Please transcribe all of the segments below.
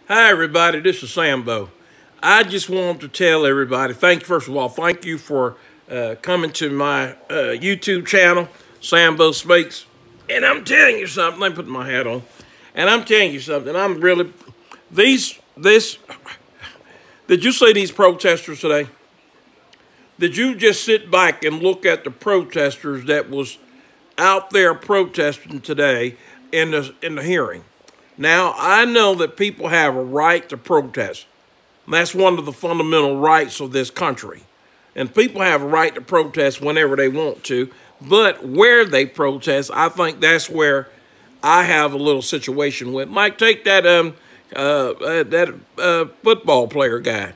Hi, everybody. This is Sambo. I just wanted to tell everybody, first of all, thank you for coming to my YouTube channel, Sambo Speaks. And I'm telling you something. Let me put my hat on. And I'm telling you something. Did you see these protesters today? Did you just sit back and look at the protesters that was out there protesting today in the hearing? Now, I know that people have a right to protest. That's one of the fundamental rights of this country. And people have a right to protest whenever they want to. But where they protest, I think that's where I have a little situation with. Like, take that football player guy.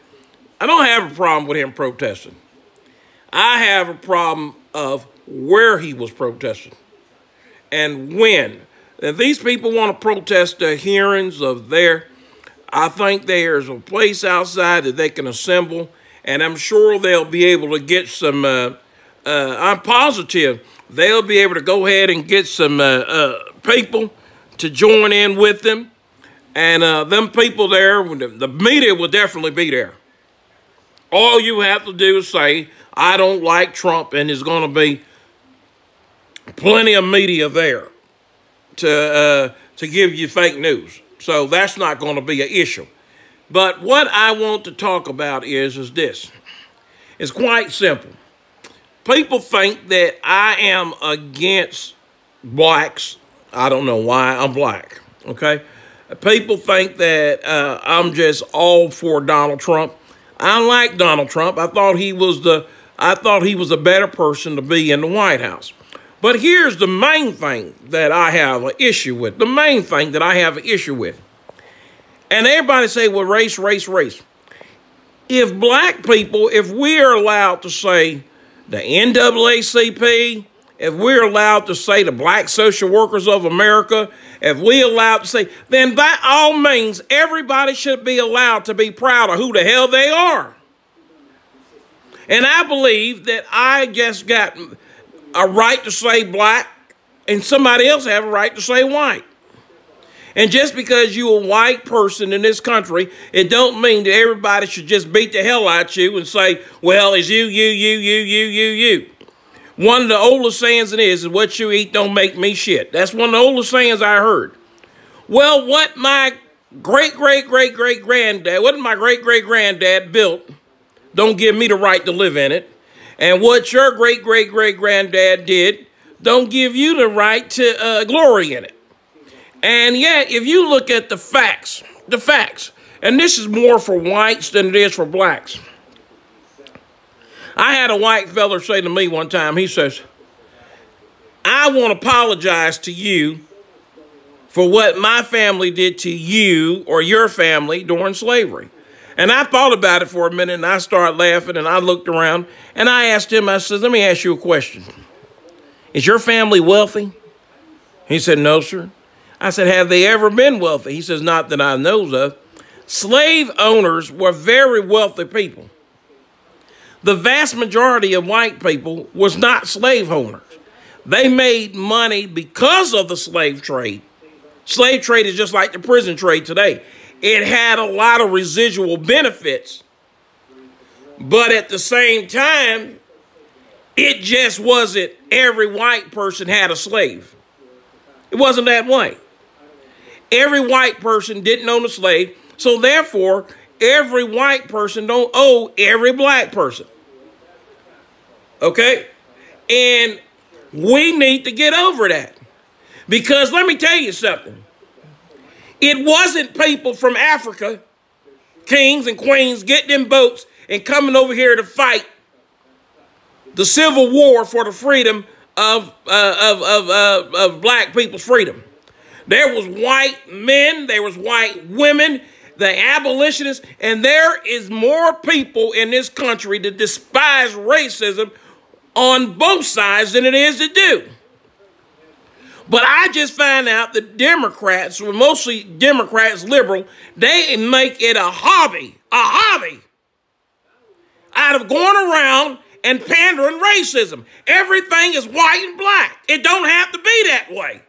I don't have a problem with him protesting. I have a problem of where he was protesting and when. If these people want to protest the hearings of I think there's a place outside that they can assemble, and I'm sure they'll be able to get some, I'm positive they'll be able to go ahead and get some people to join in with them. And them people there, the media will definitely be there. All you have to do is say, I don't like Trump, and there's going to be plenty of media there to give you fake news. So that's not going to be an issue. But what I want to talk about is this. It's quite simple. People think that I am against blacks. I don't know why I'm black, okay? People think that I'm just all for Donald Trump. I like Donald Trump. I thought he was a better person to be in the White House. But here's the main thing that I have an issue with. The main thing that I have an issue with. And everybody say, well, race, race, race. If black people, if we are allowed to say the NAACP, if we're allowed to say the Black Social Workers of America, if we allowed to say, then by all means, everybody should be allowed to be proud of who the hell they are. And I believe that I just got a right to say black, and somebody else have a right to say white. And just because you're a white person in this country, it don't mean that everybody should just beat the hell out you and say, well, it's you. One of the oldest sayings is what you eat don't make me shit. That's one of the oldest sayings I heard. Well, what my great-great-great-granddad built don't give me the right to live in it. And what your great-great-great-granddad did don't give you the right to glory in it. And yet, if you look at the facts, and this is more for whites than it is for blacks. I had a white fella say to me one time, he says, I want to apologize to you for what my family did to you or your family during slavery. And I thought about it for a minute, and I started laughing, and I looked around, and I asked him, I said, let me ask you a question. Is your family wealthy? He said, no, sir. I said, have they ever been wealthy? He says, not that I know of. Slave owners were very wealthy people. The vast majority of white people was not slave owners. They made money because of the slave trade. Slave trade is just like the prison trade today. It had a lot of residual benefits, but at the same time, it just wasn't every white person had a slave. It wasn't that way. Every white person didn't own a slave, so therefore, every white person don't owe every black person. Okay? And we need to get over that. Because let me tell you something. It wasn't people from Africa, kings and queens, getting in boats and coming over here to fight the Civil War for the freedom of black people's freedom. There was white men, there was white women, the abolitionists, and there is more people in this country that despise racism on both sides than it is that do. But I just find out that Democrats, mostly Democrats, liberal, they make it a hobby out of going around and pandering racism. Everything is white and black. It don't have to be that way.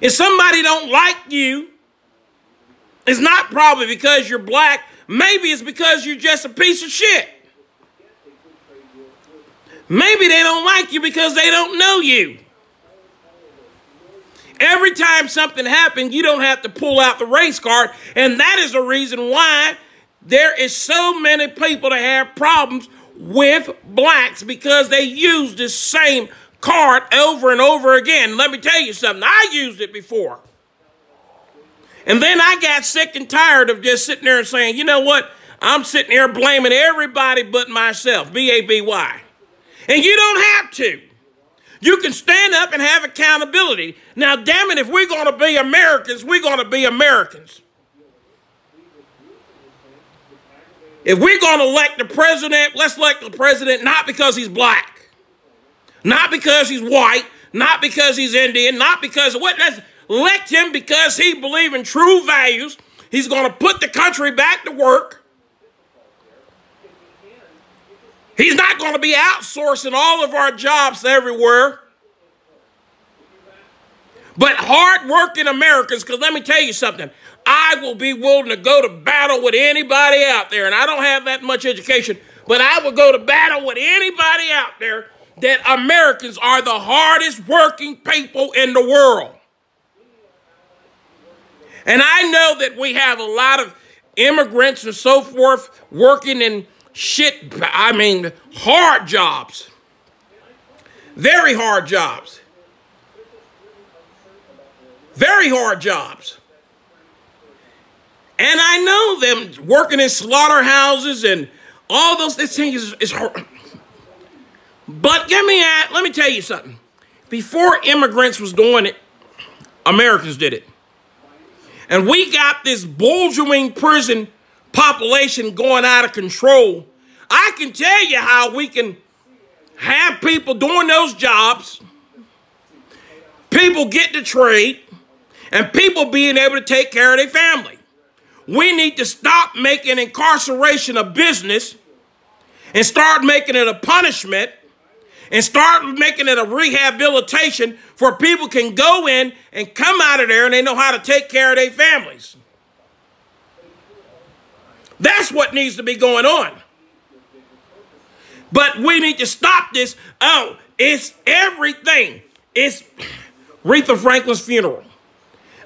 If somebody don't like you, It's not probably because you're black. Maybe it's because you're just a piece of shit. Maybe they don't like you because they don't know you. Every time something happens, you don't have to pull out the race card. And that is the reason why there is so many people that have problems with blacks, because they use this same card over and over again. Let me tell you something. I used it before. And then I got sick and tired of just sitting there and saying, you know what? I'm sitting here blaming everybody but myself, B-A-B-Y. And you don't have to. You can stand up and have accountability. Now, damn it, if we're going to be Americans, we're going to be Americans. If we're going to elect the president, let's elect the president not because he's black, not because he's white, not because he's Indian, not because of what. Let's elect him because he believes in true values. He's going to put the country back to work. He's not going to be outsourcing all of our jobs everywhere. But hard-working Americans, because let me tell you something, I will be willing to go to battle with anybody out there, and I don't have that much education, but I will go to battle with anybody out there that Americans are the hardest working people in the world. And I know that we have a lot of immigrants and so forth working in hard jobs. Very hard jobs. Very hard jobs. And I know them working in slaughterhouses and all those things is hard. But let me tell you something. Before immigrants was doing it, Americans did it. And we got this bulging prison population going out of control. I can tell you how we can have people doing those jobs, people get the trade, and people being able to take care of their family. We need to stop making incarceration a business and start making it a punishment and start making it a rehabilitation for people can go in and come out of there and they know how to take care of their families. That's what needs to be going on. But we need to stop this. Oh, it's everything. It's Aretha Franklin's funeral.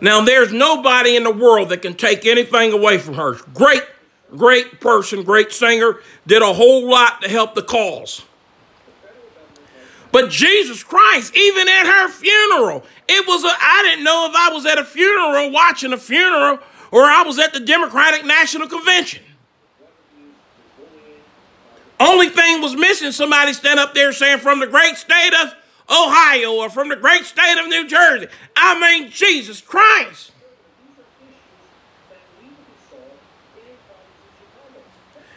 Now, there's nobody in the world that can take anything away from her. Great, great person, great singer, did a whole lot to help the cause. But Jesus Christ, even at her funeral, I didn't know if I was at a funeral, watching a funeral, or I was at the Democratic National Convention. Only thing was missing, somebody stand up there saying, from the great state of Ohio or from the great state of New Jersey. I mean, Jesus Christ.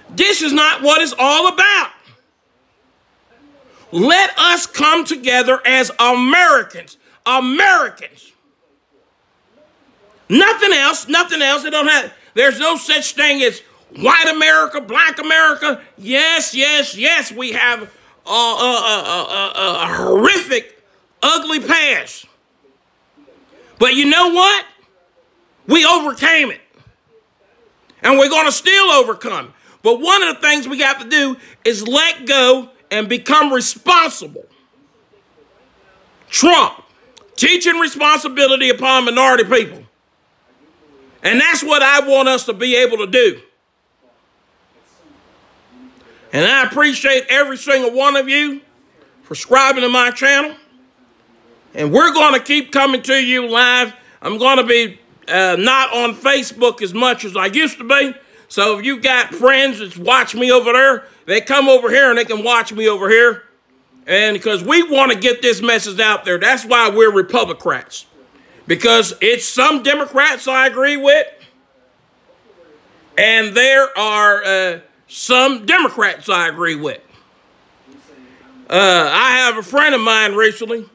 This is not what it's all about. Let us come together as Americans. Americans. Nothing else, nothing else. There's no such thing as white America, black America. Yes, yes, yes, we have a horrific, ugly past. But you know what? We overcame it. And we're going to still overcome. But one of the things we got to do is let go and become responsible. Trump, teaching responsibility upon minority people. And that's what I want us to be able to do. And I appreciate every single one of you for subscribing to my channel. And we're going to keep coming to you live. I'm going to be not on Facebook as much as I used to be. So if you got friends that watch me over there, they come over here and they can watch me over here. And because we want to get this message out there, that's why we're Republicrats. Because it's some Democrats I agree with, and there are some Democrats I agree with. I have a friend of mine recently.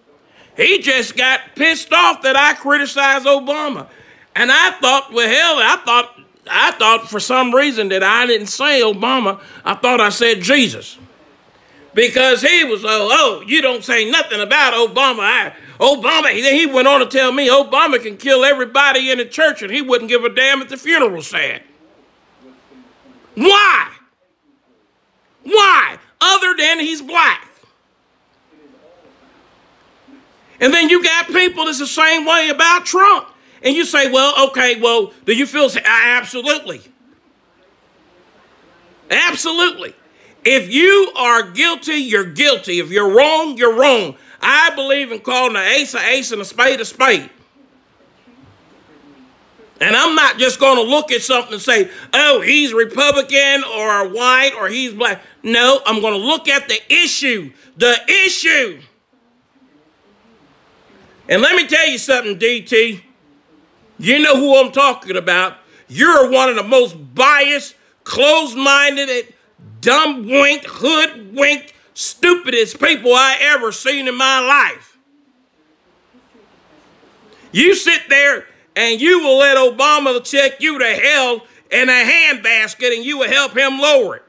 He just got pissed off that I criticized Obama. And I thought, well, hell, I thought for some reason that I didn't say Obama. I thought I said Jesus. Because he was, oh, you don't say nothing about Obama. Obama, he went on to tell me Obama can kill everybody in the church and he wouldn't give a damn if the funeral was sad. Why? Why? Other than he's black. And then you got people that's the same way about Trump. And you say, well, okay, well, do you feel... Absolutely. Absolutely. If you are guilty, you're guilty. If you're wrong, you're wrong. I believe in calling an ace and a spade a spade. And I'm not just going to look at something and say, oh, he's Republican or white or he's black. No, I'm going to look at the issue. The issue. And let me tell you something, DT. You know who I'm talking about. You're one of the most biased, closed-minded, dumb-winked, hood-winked, stupidest people I ever seen in my life. You sit there and you will let Obama take you to hell in a handbasket and you will help him lower it.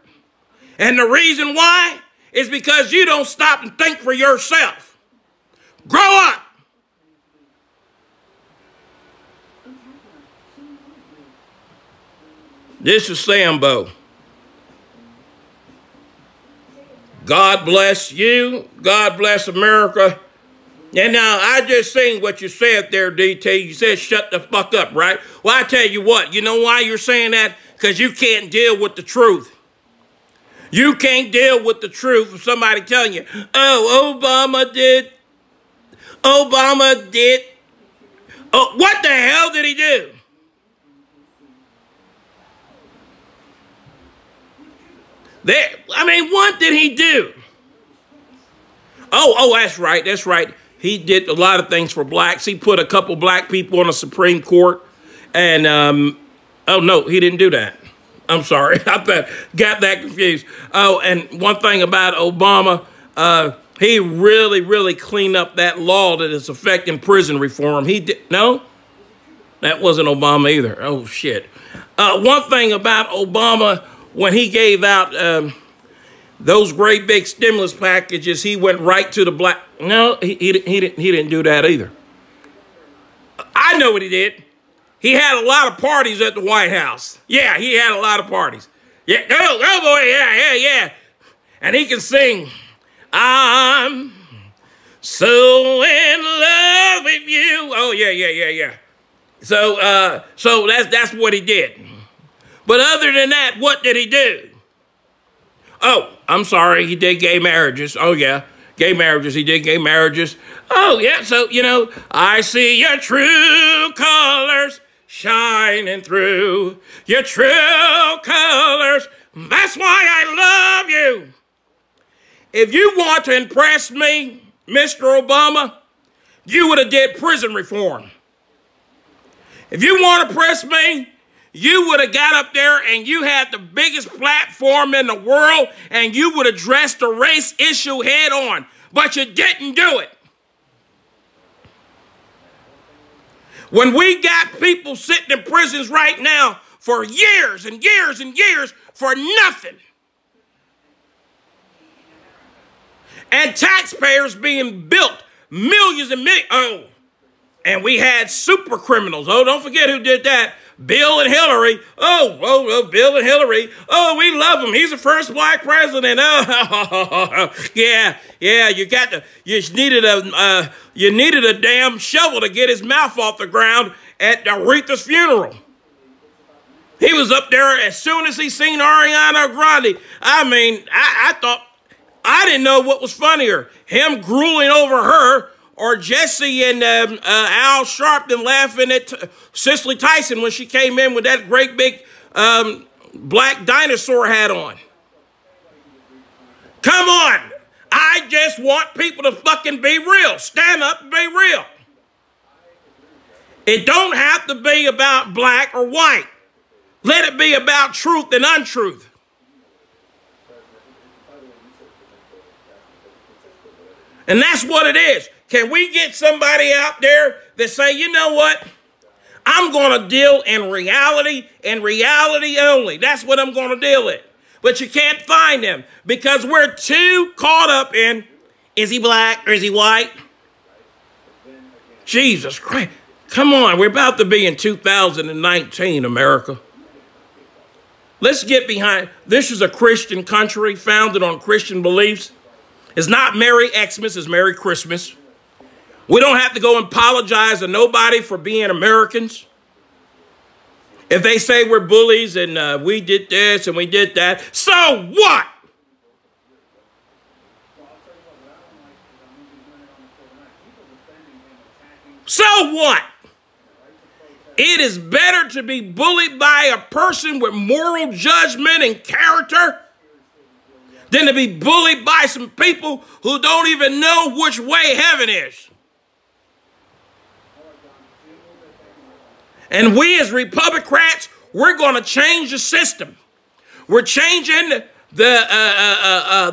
And the reason why is because you don't stop and think for yourself. Grow up. This is Sambo. God bless you. God bless America. And now, I just seen what you said there, DT. You said shut the fuck up, right? Well, I tell you what. You know why you're saying that? Because you can't deal with the truth. You can't deal with the truth of somebody telling you, oh, Obama did. Obama did. Oh, what the hell did he do? What did he do? Oh, that's right, that's right. He did a lot of things for blacks. He put a couple black people on the Supreme Court. And, oh, no, he didn't do that. I'm sorry. I got that confused. Oh, and one thing about Obama, he really, really cleaned up that law that is affecting prison reform. He did. No, that wasn't Obama either. Oh, shit. One thing about Obama, when he gave out those great big stimulus packages, he went right to the black. No, he didn't do that either. I know what he did. He had a lot of parties at the White House. Yeah, he had a lot of parties. Yeah, oh boy, yeah. And he can sing, I'm so in love with you. Oh, yeah. So that's what he did. But other than that, what did he do? Oh, I'm sorry, he did gay marriages. Oh, yeah, gay marriages. He did gay marriages. Oh, yeah, so, I see your true colors shining through. Your true colors, that's why I love you. If you want to impress me, Mr. Obama, you would have did prison reform. If you want to impress me, you would have got up there and you had the biggest platform in the world and you would address the race issue head on. But you didn't do it. When we got people sitting in prisons right now for years and years and years for nothing. And taxpayers being built millions and millions. Oh, and we had super criminals. Oh, don't forget who did that. Bill and Hillary. Oh, Bill and Hillary. Oh, we love him. He's the first black president. Oh, yeah. You needed a damn shovel to get his mouth off the ground at Aretha's funeral. He was up there as soon as he seen Ariana Grande. I thought, I didn't know what was funnier, him drooling over her or Jesse and Al Sharpton laughing at Cicely Tyson when she came in with that great big black dinosaur hat on. Come on. I just want people to fucking be real. Stand up and be real. It don't have to be about black or white. Let it be about truth and untruth. And that's what it is. Can we get somebody out there that say, you know what? I'm going to deal in reality and reality only. That's what I'm going to deal with. But you can't find them because we're too caught up in, is he black or is he white? Jesus Christ. Come on, we're about to be in 2019, America. Let's get behind. This is a Christian country founded on Christian beliefs. It's not Merry Xmas, it's Merry Christmas. We don't have to go and apologize to nobody for being Americans. If they say we're bullies and we did this and we did that, so what? So what? It is better to be bullied by a person with moral judgment and character than to be bullied by some people who don't even know which way heaven is. And we as Republicans, we're going to change the system. We're changing the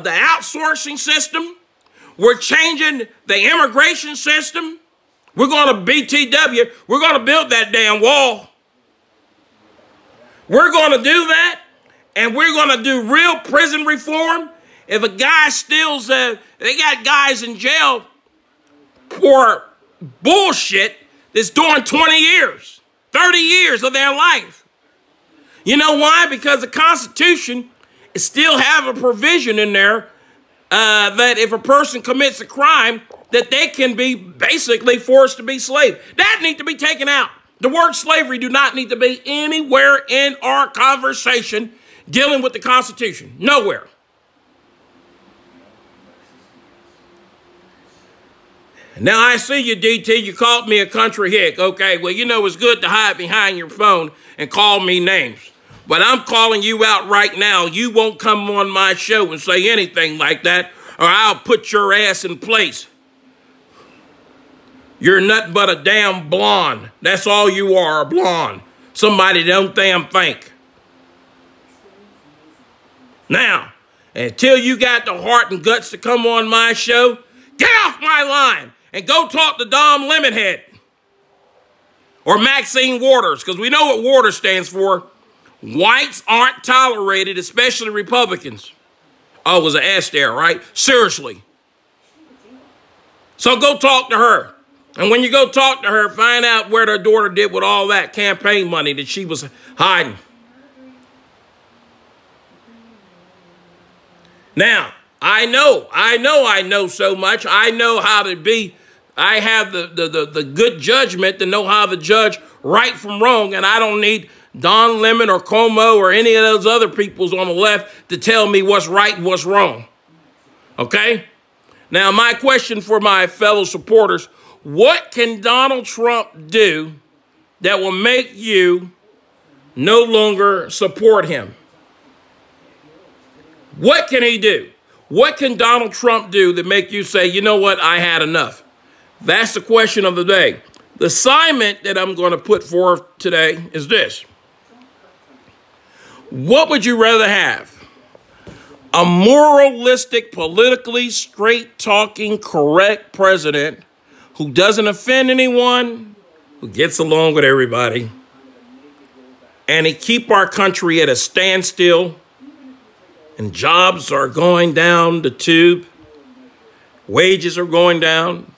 outsourcing system. We're changing the immigration system. We're going to BTW. We're going to build that damn wall. We're going to do that. And we're going to do real prison reform. If a guy steals, they got guys in jail for bullshit that's doing 20 years, 30 years of their life. You know why? Because the Constitution still have a provision in there that if a person commits a crime, that they can be basically forced to be slave. That needs to be taken out. The word slavery do not need to be anywhere in our conversation dealing with the Constitution. Nowhere. Now, I see you, DT. You called me a country hick. Okay, well, you know, it's good to hide behind your phone and call me names. But I'm calling you out right now. You won't come on my show and say anything like that, or I'll put your ass in place. You're nothing but a damn blonde. That's all you are, a blonde. Somebody don't damn think. Now, until you got the heart and guts to come on my show, get off my line and go talk to Dom Lemonhead or Maxine Waters, because we know what Waters stands for. Whites aren't tolerated, especially Republicans. Oh, it was an S there, right? Seriously. So go talk to her. And when you go talk to her, find out where her daughter did with all that campaign money that she was hiding. Now, I know so much. I know how to be. I have the good judgment to know how to judge right from wrong, and I don't need Don Lemon or Como or any of those other peoples on the left to tell me what's right and what's wrong. Okay? Now, my question for my fellow supporters, what can Donald Trump do that will make you no longer support him? What can he do? What can Donald Trump do that make you say, you know what, I had enough? That's the question of the day. The assignment that I'm going to put forth today is this. What would you rather have? A moralistic, politically straight-talking, correct president who doesn't offend anyone, who gets along with everybody, and he keep our country at a standstill, and jobs are going down the tube, wages are going down?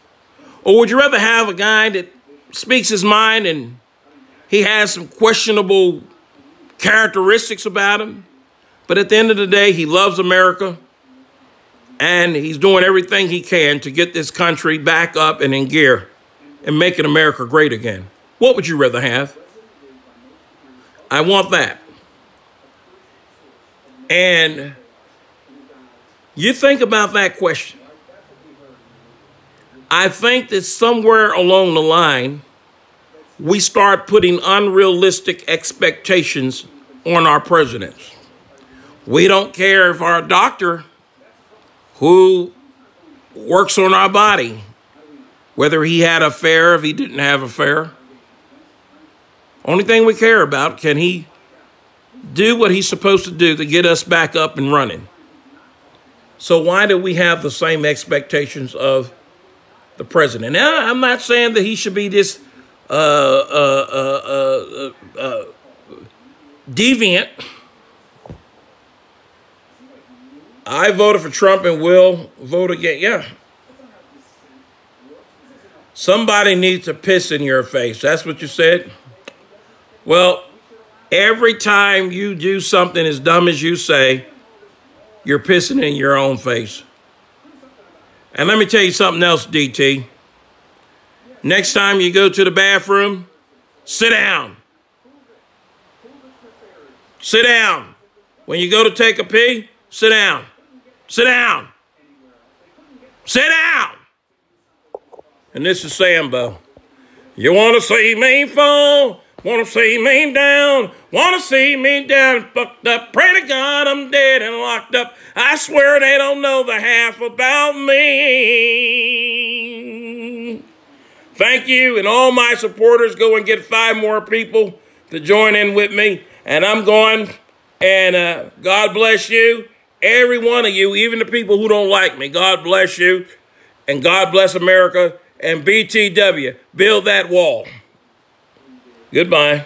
Or would you rather have a guy that speaks his mind and he has some questionable characteristics about him, but at the end of the day, he loves America and he's doing everything he can to get this country back up and in gear and making America great again? What would you rather have? I want that. And you think about that question. I think that somewhere along the line, we start putting unrealistic expectations on our presidents. We don't care if our doctor who works on our body, whether he had an affair, if he didn't have an affair. Only thing we care about, can he do what he's supposed to do to get us back up and running? So why do we have the same expectations of the president? Now, I'm not saying that he should be this deviant. I voted for Trump and will vote again. Yeah. Somebody needs to piss in your face. That's what you said? Well, every time you do something as dumb as you say, you're pissing in your own face. And let me tell you something else, DT. Next time you go to the bathroom, sit down. Sit down. When you go to take a pee, sit down. Sit down. Sit down. And this is Sambo. You want to see me fall? Want to see me down? Want to see me down? Fucked up. Pray to God I'm dead and locked up. I swear they don't know the half about me. Thank you. And all my supporters, go and get 5 more people to join in with me. And I'm going. And God bless you. Every one of you, even the people who don't like me, God bless you. And God bless America. And BTW, build that wall. Goodbye.